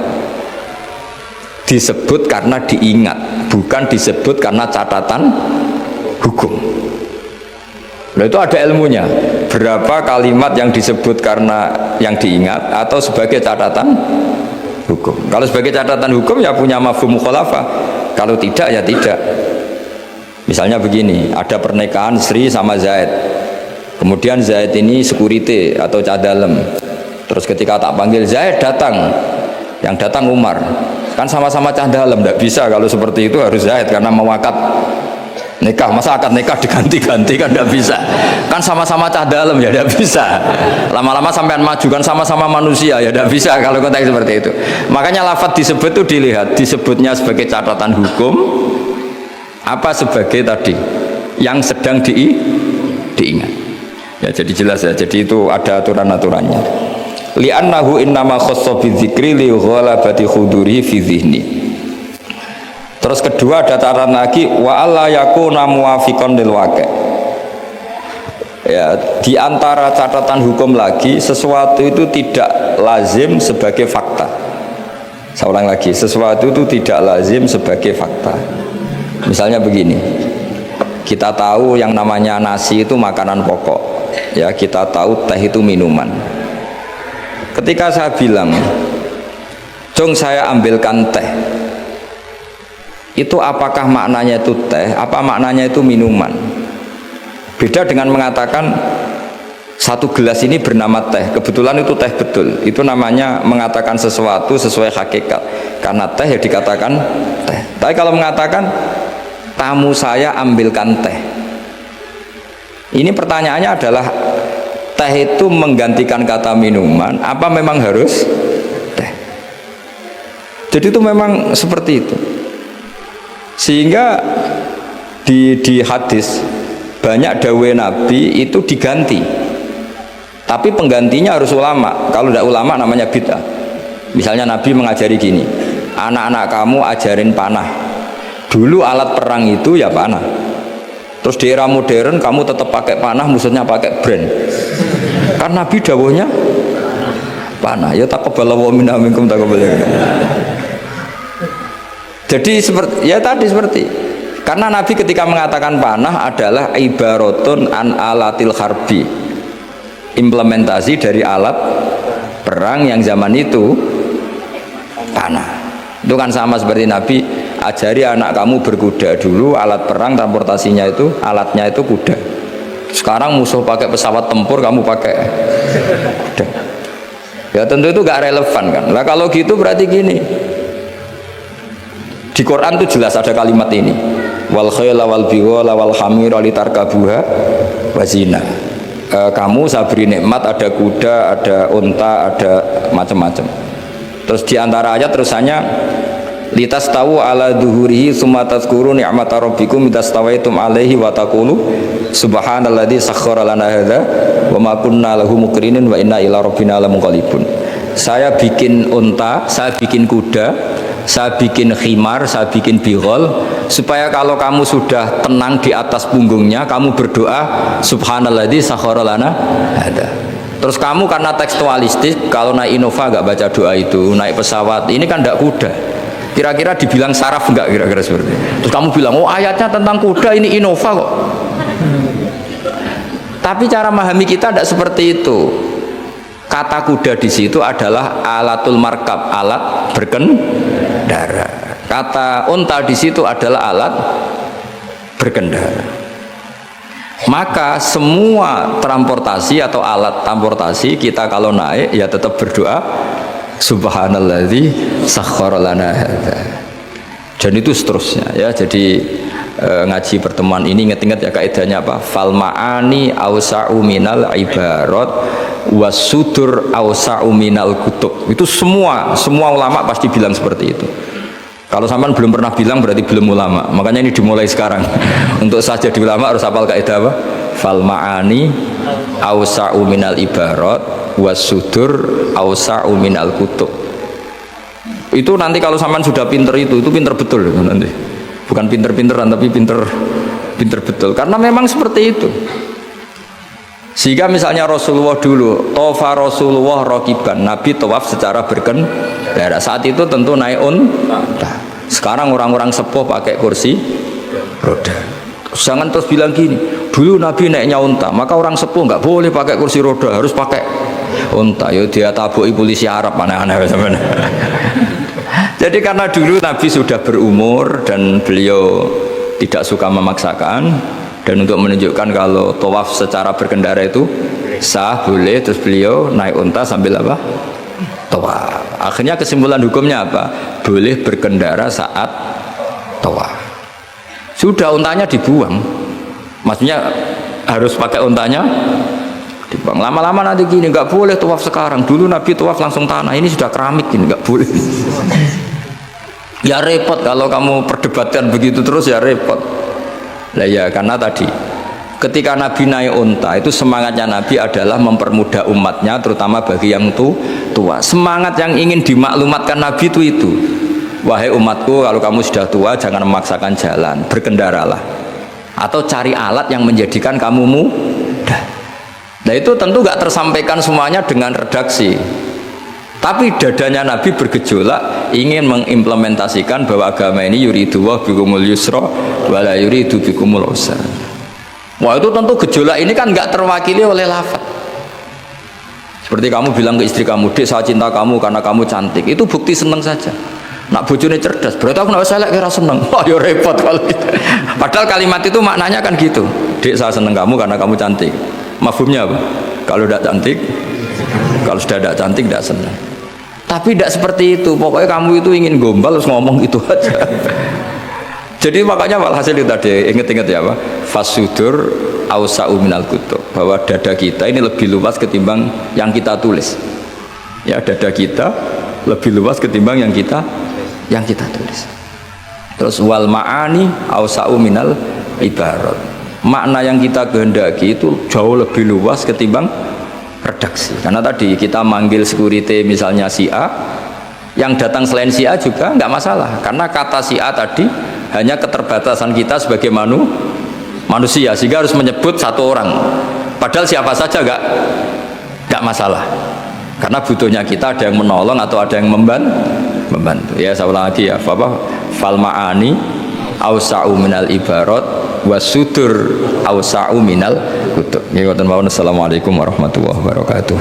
Disebut karena diingat, bukan disebut karena catatan hukum. Nah, itu ada ilmunya. Berapa kalimat yang disebut karena yang diingat atau sebagai catatan hukum. Kalau sebagai catatan hukum ya punya mafhum mukhalafah. Kalau tidak ya tidak. Misalnya begini, ada pernikahan Sri sama Zaid. Kemudian Zaid ini security atau cadalem. Terus ketika tak panggil Zaid datang, yang datang Umar. Kan sama-sama cadalem, tidak bisa kalau seperti itu harus Zaid karena mewakad nikah. Masa akad nikah diganti-ganti kan tidak bisa. Kan sama-sama cadalem ya tidak bisa. Lama-lama sampean maju kan sama-sama manusia ya tidak bisa kalau konteks seperti itu. Makanya lafadz disebut itu dilihat, disebutnya sebagai catatan hukum apa sebagai tadi yang sedang diingat. Ya jadi jelas ya. Jadi itu ada aturan-aturannya. Li'annahu innama khassa bidzikri li ghalabati khuduri fi dzihni. Terus kedua ada catatan lagi wa alla yakuna muwafiqan lil waqi'. Ya, di antara catatan hukum lagi sesuatu itu tidak lazim sebagai fakta. Saya ulang lagi, sesuatu itu tidak lazim sebagai fakta. Misalnya begini, kita tahu yang namanya nasi itu makanan pokok, ya kita tahu teh itu minuman. Ketika saya bilang, "Jong saya ambilkan teh," itu apakah maknanya itu teh? Apa maknanya itu minuman? Beda dengan mengatakan satu gelas ini bernama teh. Kebetulan itu teh betul. Itu namanya mengatakan sesuatu sesuai hakikat. Karena teh ya dikatakan teh. Tapi kalau mengatakan tamu saya ambilkan teh, ini pertanyaannya adalah teh itu menggantikan kata minuman apa memang harus teh? Jadi itu memang seperti itu. Sehingga di hadis banyak dawuh Nabi itu diganti, tapi penggantinya harus ulama. Kalau tidak ulama namanya bid'ah. Misalnya Nabi mengajari gini, "Anak-anak kamu ajarin panah." Dulu alat perang itu ya panah. Terus di era modern kamu tetap pakai panah, maksudnya pakai brand. Kan Nabi dawuhnya panah. Ya taqabbalallahu minna minkum taqabbalan. Jadi seperti ya tadi seperti karena Nabi ketika mengatakan panah adalah ibaratun an alatil harbi. Implementasi dari alat perang yang zaman itu panah. Itu kan sama seperti Nabi ajari anak kamu berkuda. Dulu alat perang transportasinya itu alatnya itu kuda. Sekarang musuh pakai pesawat tempur, kamu pakai kuda. Ya tentu itu gak relevan kan. Lah kalau gitu berarti gini, di Quran itu jelas ada kalimat ini, wal khayla wal biwala wal hamira litarkabuha wazina. Kamu saya beri nikmat, ada kuda, ada unta, ada macam-macam. Terus di antara ayat terusannya litas tahu ala duhurihi summa tazkuru ni'mata rabbikum idastawaitum alaihi wa taqulu subhanalladzi sakhkhara lana hadza wa ma kunna lahu muqrinin wa inna ila rabbina lamunqalibun. Saya bikin unta, saya bikin kuda, saya bikin khimar, saya bikin bigol, supaya kalau kamu sudah tenang di atas punggungnya kamu berdoa subhanalladzi sakhkhara lana hadza. Terus kamu karena tekstualistik, kalau naik Innova nggak baca doa itu, naik pesawat ini kan tidak kuda. Kira-kira dibilang saraf enggak kira-kira seperti itu. Terus kamu bilang, oh ayatnya tentang kuda ini Innova kok. Tapi cara memahami kita tidak seperti itu. Kata kuda di situ adalah alatul markab, alat berkendara. Kata unta di situ adalah alat berkendara. Maka semua transportasi atau alat transportasi kita kalau naik ya tetap berdoa subhanalladzi sakhkhara lana hadza. Dan itu seterusnya ya. Jadi ngaji pertemuan ini ingat-ingat ya kaidahnya apa? Fal ma'ani awsa'u minal ibarat wasudur awsa'u minal kutub. Itu semua ulama pasti bilang seperti itu. Kalau sampean belum pernah bilang berarti belum ulama. Makanya ini dimulai sekarang. Untuk saja di ulama harus hafal kaidah apa? Fal ma'ani awsa'u minal ibarat wasudur awsa'u minal kutub. Itu nanti kalau sampean sudah pinter itu pinter betul nanti. Bukan pinter-pinteran tapi pinter betul. Karena memang seperti itu. Sehingga misalnya Rasulullah dulu, tofa Rasulullah rokiban, Nabi tawaf secara berkendara. Saat itu tentu naik unta. Sekarang orang-orang sepuh pakai kursi roda. Jangan terus bilang gini, dulu Nabi naiknya unta, maka orang sepuh nggak boleh pakai kursi roda, harus pakai unta. Yo dia tabuki polisi Arab aneh-aneh sebenarnya. Jadi karena dulu Nabi sudah berumur dan beliau tidak suka memaksakan. Dan untuk menunjukkan kalau tawaf secara berkendara itu sah, boleh, terus beliau naik unta sambil apa? Tawaf. Akhirnya kesimpulan hukumnya apa? Boleh berkendara saat tawaf. Sudah untanya dibuang. Maksudnya harus pakai untanya dibuang. Lama-lama nanti gini, nggak boleh tawaf sekarang. Dulu Nabi tawaf langsung tanah, ini sudah keramik gini, nggak boleh. Ya repot kalau kamu perdebatkan begitu terus, ya repot. Lah ya karena tadi ketika Nabi naik unta itu semangatnya Nabi adalah mempermudah umatnya terutama bagi yang tua. Semangat yang ingin dimaklumatkan Nabi itu. Wahai umatku, kalau kamu sudah tua jangan memaksakan jalan, berkendaralah. Atau cari alat yang menjadikan kamu mudah. Nah itu tentu gak tersampaikan semuanya dengan redaksi. Tapi dadanya Nabi bergejolak ingin mengimplementasikan bahwa agama ini yuridu wa bikumul yusra wala yuridu bikumul usra. Wah itu tentu gejolak ini kan nggak terwakili oleh lafaz. Seperti kamu bilang ke istri kamu, "Dek, saya cinta kamu karena kamu cantik." Itu bukti seneng saja. Nak bojone cerdas, berarti aku nak selek kira seneng. Wah ya repot kalau gitu. Padahal kalimat itu maknanya kan gitu. "Dek, saya seneng kamu karena kamu cantik." Mafhumnya apa? Kalau tidak cantik, kalau sudah tidak cantik tidak senang. Tapi tidak seperti itu. Pokoknya kamu itu ingin gombal terus ngomong itu aja. Jadi makanya walhasil itu tadi ingat-ingat ya Pak. Fasudur ausa'u minal kutub, bahwa dada kita ini lebih luas ketimbang yang kita tulis. Ya dada kita lebih luas ketimbang yang kita tulis. Terus wal ma'ani ausa'u minal ibarat. Makna yang kita kehendaki itu jauh lebih luas ketimbang redaksi. Karena tadi kita manggil security misalnya si A, yang datang selain si A juga nggak masalah. Karena kata si A tadi hanya keterbatasan kita sebagai manusia, sehingga harus menyebut satu orang. Padahal siapa saja nggak masalah. Karena butuhnya kita ada yang menolong atau ada yang membantu. Ya saya ulang lagi ya, fal ma'ani ausa'u minal ibarat wasudur ausa'u minal kutub. Assalamualaikum warahmatullahi wabarakatuh.